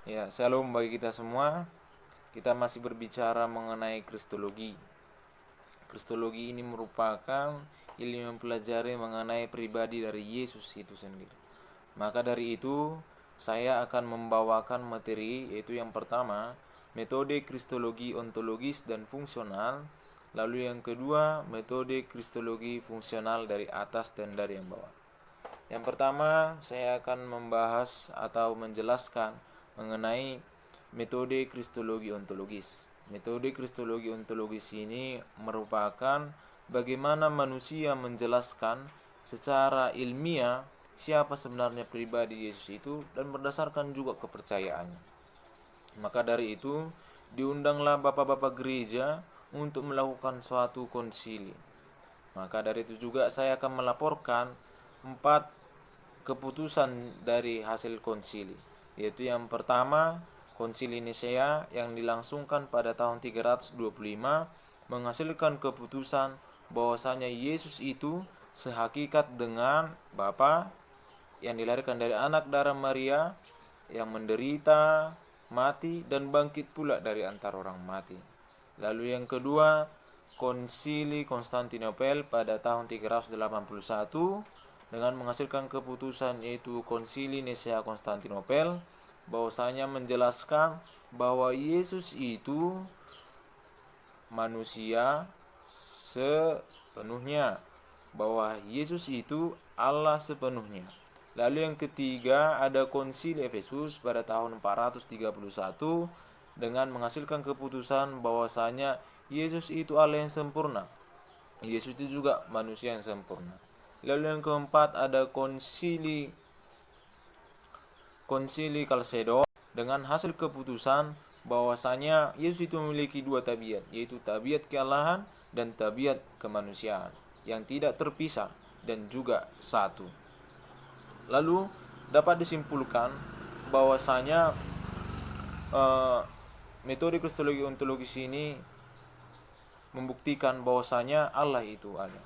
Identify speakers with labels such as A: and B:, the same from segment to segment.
A: Ya, shalom bagi kita semua. Kita masih berbicara mengenai kristologi. Kristologi ini merupakan ilmu yang mempelajari mengenai pribadi dari Yesus itu sendiri. Maka dari itu, saya akan membawakan materi, yaitu yang pertama, metode kristologi ontologis dan fungsional. Lalu yang kedua, metode kristologi fungsional dari atas dan dari yang bawah. Yang pertama, saya akan membahas atau menjelaskan mengenai metode kristologi ontologis. Metode kristologi ontologis ini merupakan bagaimana manusia menjelaskan secara ilmiah siapa sebenarnya pribadi Yesus itu dan berdasarkan juga kepercayaannya. Maka dari itu, diundanglah bapak-bapak gereja untuk melakukan suatu konsili. Maka dari itu juga saya akan melaporkan 4 keputusan dari hasil konsili, yaitu yang pertama, konsili Nisea yang dilangsungkan pada tahun 325 menghasilkan keputusan bahwasanya Yesus itu sehakikat dengan Bapa yang dilahirkan dari anak darah Maria, yang menderita, mati, dan bangkit pula dari antara orang mati. Lalu yang kedua, Konsili Konstantinopel pada tahun 381 dengan menghasilkan keputusan yaitu Konsili Nisea Konstantinopel, bahwasanya menjelaskan bahwa Yesus itu manusia sepenuhnya, bahwa Yesus itu Allah sepenuhnya. Lalu yang ketiga ada Konsili Efesus pada tahun 431 dengan menghasilkan keputusan bahwasanya Yesus itu Allah yang sempurna. Yesus itu juga manusia yang sempurna. Lalu yang keempat ada Konsili Kalsedo dengan hasil keputusan bahwasanya Yesus itu memiliki dua tabiat, yaitu tabiat kealahan dan tabiat kemanusiaan yang tidak terpisah dan juga satu. Lalu dapat disimpulkan bahwasanya metode kristologi ontologis ini membuktikan bahwasanya Allah itu ada.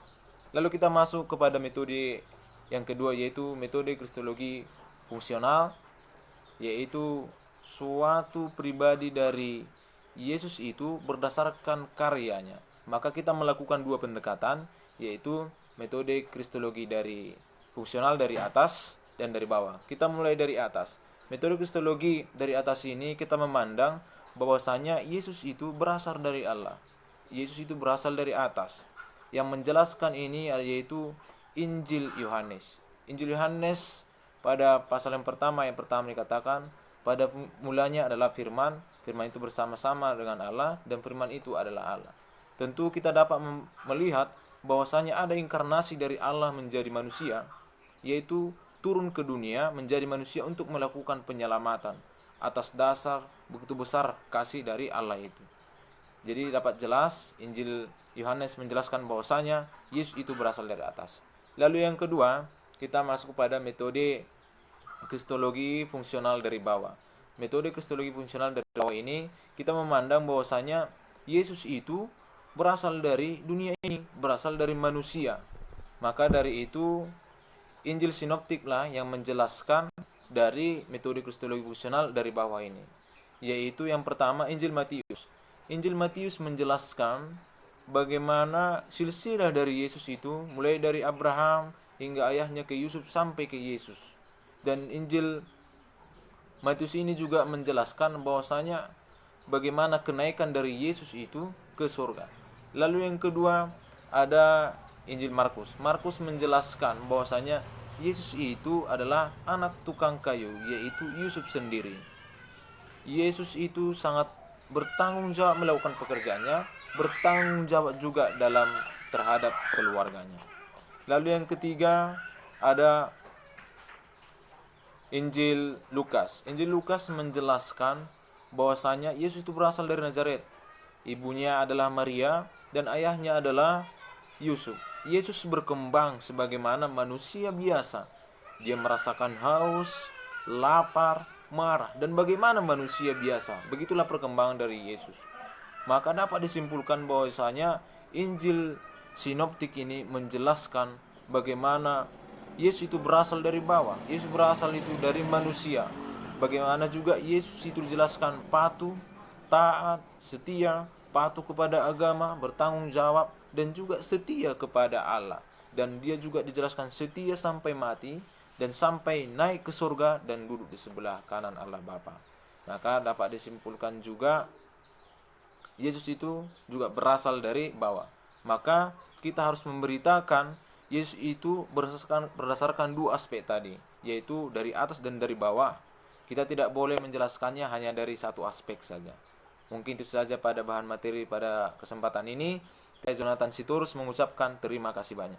A: Lalu kita masuk kepada metode yang kedua, yaitu metode kristologi fungsional, yaitu suatu pribadi dari Yesus itu berdasarkan karyanya. Maka kita melakukan dua pendekatan, yaitu metode kristologi dari fungsional dari atas dan dari bawah. Kita mulai dari atas. Metode kristologi dari atas ini kita memandang bahwasanya Yesus itu berasal dari Allah. Yesus itu berasal dari atas. Yang menjelaskan ini yaitu Injil Yohanes. Injil Yohanes pada pasal yang pertama dikatakan, pada mulanya adalah firman, firman itu bersama-sama dengan Allah, dan firman itu adalah Allah. Tentu kita dapat melihat bahwasanya ada inkarnasi dari Allah menjadi manusia, yaitu turun ke dunia menjadi manusia untuk melakukan penyelamatan atas dasar begitu besar kasih dari Allah itu. Jadi dapat jelas Injil Yohanes menjelaskan bahwasanya Yesus itu berasal dari atas. Lalu yang kedua, kita masuk kepada metode kristologi fungsional dari bawah. Metode kristologi fungsional dari bawah ini kita memandang bahwasanya Yesus itu berasal dari dunia ini, berasal dari manusia. Maka dari itu Injil sinoptik lah yang menjelaskan dari metode kristologi fungsional dari bawah ini. Yaitu yang pertama Injil Matius. Injil Matius menjelaskan bagaimana silsilah dari Yesus itu mulai dari Abraham hingga ayahnya ke Yusuf sampai ke Yesus. Dan Injil Matius ini juga menjelaskan bahwasanya bagaimana kenaikan dari Yesus itu ke surga. Lalu yang kedua ada Injil Markus. Markus menjelaskan bahwasanya Yesus itu adalah anak tukang kayu, yaitu Yusuf sendiri. Yesus itu sangat bertanggung jawab melakukan pekerjaannya, bertanggung jawab juga dalam terhadap keluarganya. Lalu yang ketiga ada Injil Lukas. Injil Lukas menjelaskan bahwasanya Yesus itu berasal dari Nazaret. Ibunya adalah Maria dan ayahnya adalah Yusuf. Yesus berkembang sebagaimana manusia biasa. Dia merasakan haus, lapar, marah, dan bagaimana manusia biasa. Begitulah perkembangan dari Yesus. Maka dapat disimpulkan bahwasanya Injil sinoptik ini menjelaskan bagaimana Yesus itu berasal dari bawah. Yesus berasal itu dari manusia. Bagaimana juga Yesus itu dijelaskan patuh, taat, setia, patuh kepada agama, bertanggung jawab, dan juga setia kepada Allah. Dan dia juga dijelaskan setia sampai mati, dan sampai naik ke surga dan duduk di sebelah kanan Allah Bapa. Maka dapat disimpulkan juga Yesus itu juga berasal dari bawah. Maka kita harus memberitakan Yesus itu berdasarkan dua aspek tadi, yaitu dari atas dan dari bawah. Kita tidak boleh menjelaskannya hanya dari satu aspek saja. Mungkin itu saja pada bahan materi pada kesempatan ini. Saya Jonathan Sitorus mengucapkan terima kasih banyak.